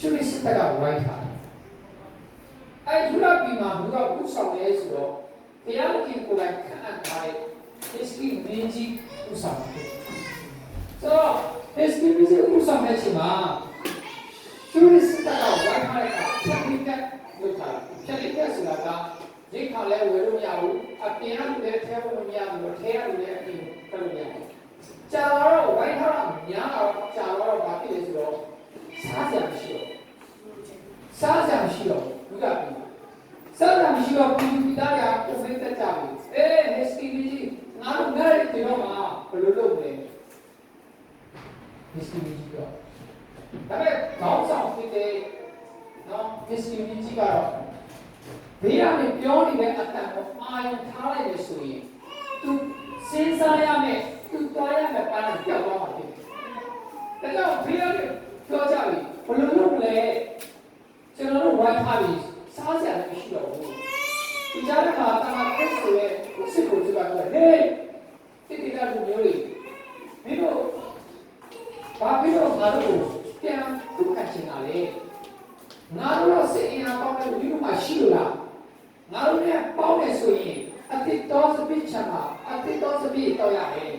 ရှုရစ်စစ်တပ်ကဝိုင်းထားတယ်အဲဒုရပြီမှာဘုရားဥဆောင်လဲဆိုတော့တရားခင်ကိုယ်တိုင်ခန့်အပ်ထားတဲ့ history မင်းကြီးဥဆောင်တယ်ဆိုတော့ history မင်းကြီးဥဆောင်တဲ့ချိန်မှာရှုရစ်စစ်တပ်ကဝိုင်းထားတဲ့အခါဖြတ်ပြီးကလုပ်ထားတယ်ဖြတ်ပြီးကဆိုတာကရိတ်ခါလဲဝယ်လို့မရဘူးအပြင်ကလူလည်းထဲဖို့မရဘူးထဲကလူလည်းအပြင်ကလို့မရဘူးကြာတော့ဝိုင်းထားတာများတော့ကြာတော့ဘာဖြစ်လဲဆိုတော့စားစရာမရှိတော့စားစရာမရှိတော့ဘုရားပြီစားစရာမရှိတော့ပြည်သူသားရကိုယ်ဖိတ်တက်ကြပြီhistory ကြီးငါတို့ငါ့ရဲ့ဒီတော့မှာဘယ်လိုလုပ်လဲ history ကြီးတော့ဒါပေမဲ့ခေါင်းဆောင်ဖြစ်တဲ့နော် history ကြီးကတော့ဘေးကနေပြောနေတဲ့အတန်ကိုအာရုံထားလိုက်လို့ဆိုရင်သူစဉ်းစားရမယ်သူသွားရမယ်ပါလို့ပြောက်သွားမှာဖြစ်တယ်ဒါကြောင့်ဘေးကနေပြောကြပြီဘယ်လိုလုပ်လဲကျွန်တော်တို့ဝိုင်းထားပြီးစားစရာလည်းမရှိတော့ဘူးဒီကြားထဲမှာတာမခက်ဆိုရဲစစ်ကိုကြည့်ပါတော့ဟေးတိကလူမျိုးတွေမင်းတို့ဘာဖြစ်လို့ငါတို့ကိုပြန်ဒုက္ခချင်တာလဲငါတို့စိတ်အင်အားပေါင်းတဲ့လူမျိုးမှရှိလို့လားငါတို့နဲ့ပေါင်းနေဆိုရင်အတိတော်စပိချာမှာအတိတော်စပိတော့ရတယ်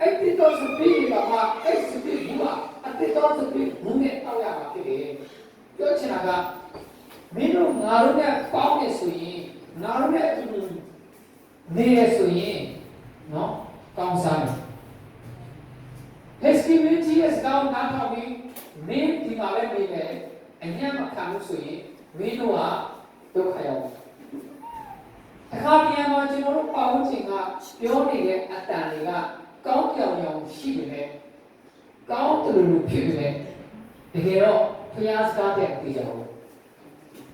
အဲ့ဒီတော်စပိကမှအဲ့စပိဘူးကအတိတော်စပိဘူးနဲ့တော့ရမှာဖြစ်တယ်ပြောချင်တာကမင်းတို့ငါတို့နဲ့ပေါင်းနေဆိုရင်ငါတို့နဲ့အတူတူနေရဆိုရင်နော်ကောင်းစားတယ်history ကြီးရဲ့ကောင်းနားထောင်ပြီးမင်းဒီမှာလည်းနေတယ်အញ្ញမခံလို့ဆိုရင်မင်းတို့ကဒုက္ခရောက်အခါပြန်မှာကျွန်တော်တို့ပေါင်းချင်ကပြောနေတဲ့အတန်တွေကကောင်းကြောင်ကြောင်ရှိနေတယ်ကောင်းတယ်လို့ဖြစ်နေတယ်တကယ်တော့ဖျားစကားတဲ့ပြေကြဘူး